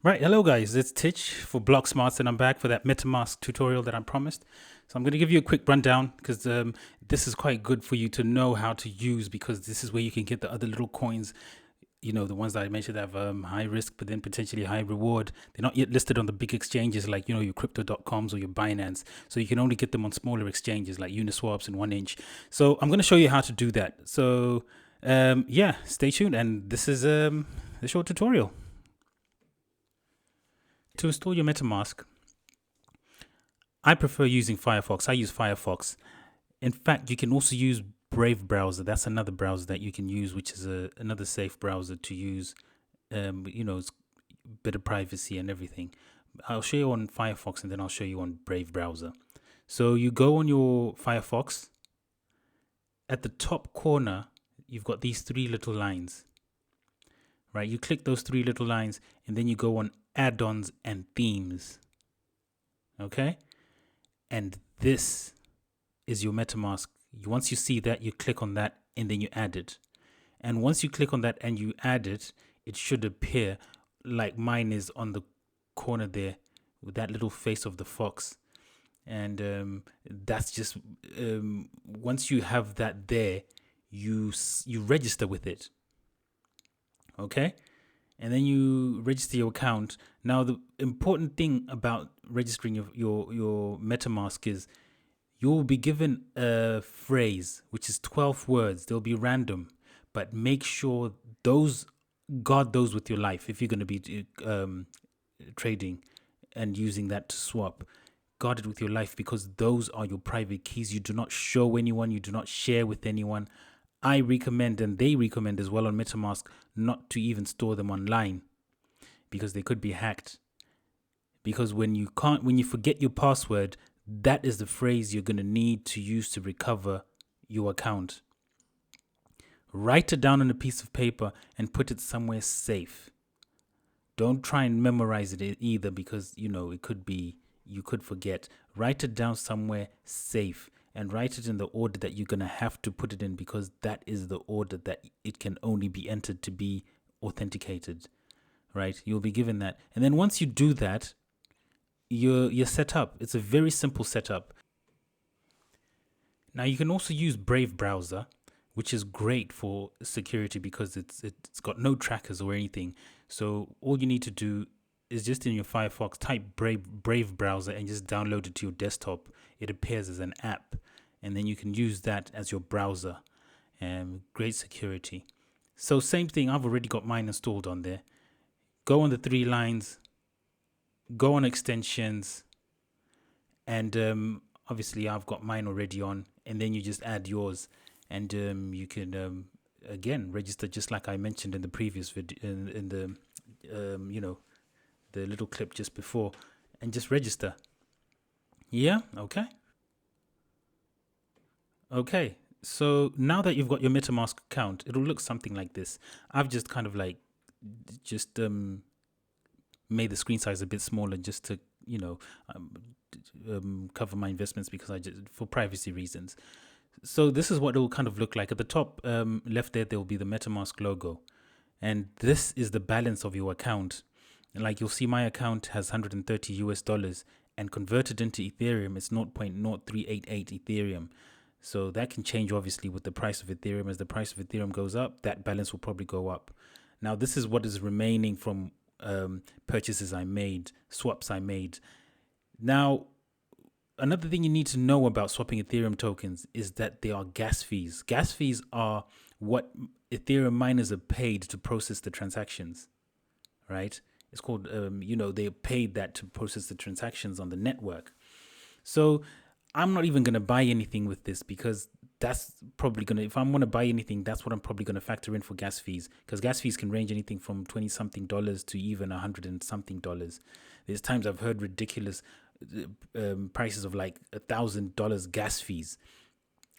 Right, hello guys, it's Titch for Block Smarts, and I'm back for that Metamask tutorial that I promised. So I'm going to give you a quick rundown because this is quite good for you to know how to use, because this is where you can get the other little coins, the ones that I mentioned that have high risk but then potentially high reward. They're not yet listed on the big exchanges like, your crypto.coms or your Binance. So you can only get them on smaller exchanges like Uniswaps and 1inch. So I'm going to show you how to do that. So yeah, stay tuned, and this is a short tutorial. To install your MetaMask, I prefer using Firefox. I use Firefox. In fact, you can also use Brave browser. That's another browser that you can use, which is another safe browser to use. It's a bit of privacy and everything. I'll show you on Firefox, and then I'll show you on Brave browser. So you go on your Firefox. At the top corner, you've got these three little lines. Right? You click those three little lines, and then you go on add-ons and themes. Okay? And this is your MetaMask. Once you see that, you click on that and then you add it. And once you click on that and you add it, it should appear like mine is on the corner there with that little face of the fox. And that's just once you have that there, you register with it. Okay? And then you register your account. Now, the important thing about registering your MetaMask is you'll be given a phrase, which is 12 words. They'll be random, but make sure guard those with your life. If you're going to be trading and using that to swap, guard it with your life, because those are your private keys. You do not show anyone. You do not share with anyone. I recommend, and they recommend as well on MetaMask, not to even store them online, because they could be hacked. Because when you forget your password, that is the phrase you're going to need to use to recover your account. Write it down on a piece of paper and put it somewhere safe. Don't try and memorize it either, because it could be you could forget. Write it down somewhere safe. And write it in the order that you're going to have to put it in, because that is the order that it can only be entered to be authenticated, right? You'll be given that. And then once you do that, you're set up. It's a very simple setup. Now, you can also use Brave browser, which is great for security because it's got no trackers or anything. So all you need to do is just in your Firefox, type Brave browser and just download it to your desktop. It appears as an app, and then you can use that as your browser. Great security. So same thing, I've already got mine installed on there. Go on the three lines, go on extensions, and obviously I've got mine already on, and then you just add yours, and you can again register just like I mentioned in the previous video, in the the little clip just before, and just register. Yeah, okay. So now that you've got your MetaMask account, it'll look something like this. I've just kind of like made the screen size a bit smaller just to cover my investments, because for privacy reasons. So this is what it will kind of look like. At the top left there will be the MetaMask logo, and this is the balance of your account. Like you'll see my account has $130 and converted into Ethereum, it's 0.0388 Ethereum. So that can change obviously with the price of Ethereum. As the price of Ethereum goes up, that balance will probably go up. Now, this is what is remaining from purchases I made, swaps I made. Now, another thing you need to know about swapping Ethereum tokens is that there are gas fees. Gas fees are what Ethereum miners are paid to process the transactions, right? It's called, they're paid that to process the transactions on the network. So I'm not even going to buy anything with this, because that's probably going to, if I'm going to buy anything, that's what I'm probably going to factor in for gas fees, because gas fees can range anything from $20-something to even $100-something. There's times I've heard ridiculous prices of like $1,000 gas fees.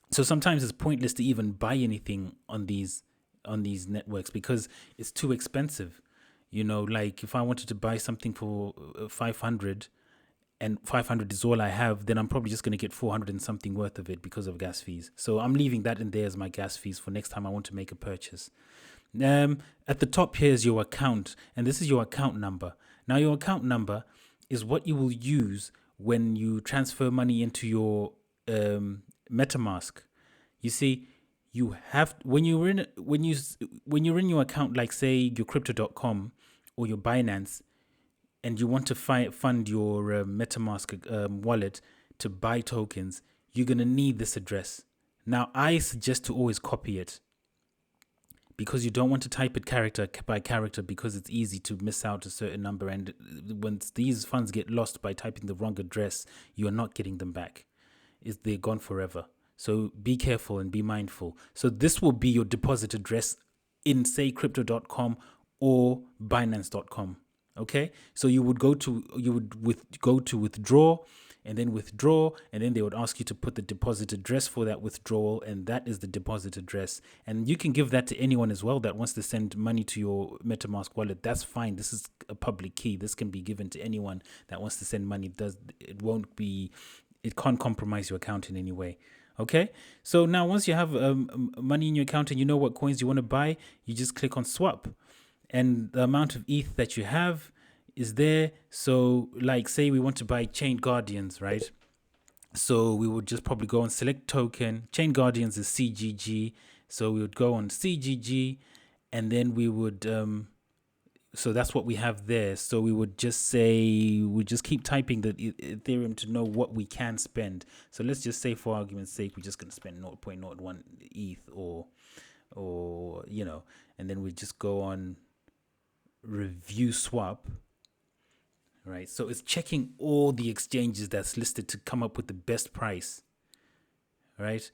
So sometimes it's pointless to even buy anything on these networks, because it's too expensive. Like if I wanted to buy something for 500 and 500 is all I have, then I'm probably just going to get 400 and something worth of it because of gas fees. So I'm leaving that in there as my gas fees for next time I want to make a purchase. At the top here is your account, and this is your account number. Now, your account number is what you will use when you transfer money into your MetaMask. You see, you have when you're in your account, like say your crypto.com or your Binance, and you want to fund your MetaMask wallet to buy tokens, you're gonna need this address. Now, I suggest to always copy it, because you don't want to type it character by character, because it's easy to miss out a certain number, and once these funds get lost by typing the wrong address, you are not getting them back. They're gone forever. So be careful and be mindful. So this will be your deposit address in, say, crypto.com or binance.com. Okay, so you would go to withdraw, and then they would ask you to put the deposit address for that withdrawal, and that is the deposit address. And you can give that to anyone as well that wants to send money to your MetaMask wallet. That's fine. This is a public key. This can be given to anyone that wants to send money. It can't compromise your account in any way. Okay, so now once you have money in your account and you know what coins you want to buy, you just click on swap, and the amount of ETH that you have is there. So like say we want to buy Chain Guardians, right? So we would just probably go on select token. Chain Guardians is CGG. So we would go on CGG, and then we would so that's what we have there. So we would just say, we just keep typing the Ethereum to know what we can spend. So let's just say, for argument's sake, we're just going to spend 0.01 ETH or and then we just go on review swap, right? So it's checking all the exchanges that's listed to come up with the best price, right?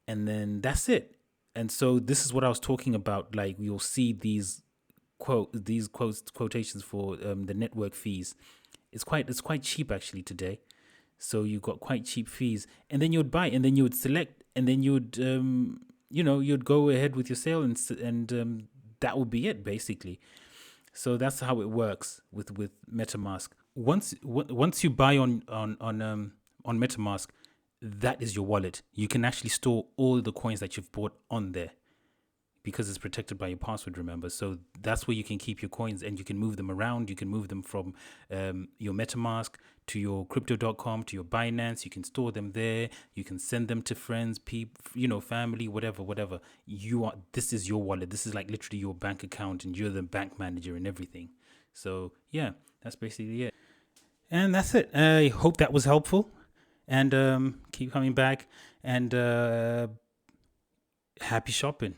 And then that's it. And so this is what I was talking about. Like, you'll see these quotations for the network fees. It's quite cheap actually today. So you got quite cheap fees, and then you would buy, and then you would select, and then you would you'd go ahead with your sale, and that would be it basically. So that's how it works with MetaMask. Once you buy on MetaMask, that is your wallet. You can actually store all the coins that you've bought on there, because it's protected by your password, remember. So that's where you can keep your coins, and you can move them around. You can move them from your MetaMask to your crypto.com to your Binance. You can store them there. You can send them to friends, family, whatever. This is your wallet. This is like literally your bank account, and you're the bank manager and everything. So yeah, that's basically it. And that's it. I hope that was helpful, and keep coming back, and happy shopping.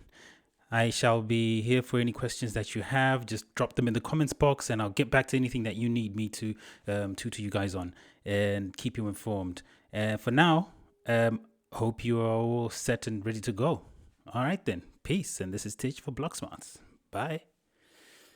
I shall be here for any questions that you have. Just drop them in the comments box, and I'll get back to anything that you need me to tutor you guys on and keep you informed. For now, hope you are all set and ready to go. All right then, peace. And this is Titch for Blocksmarts. Bye.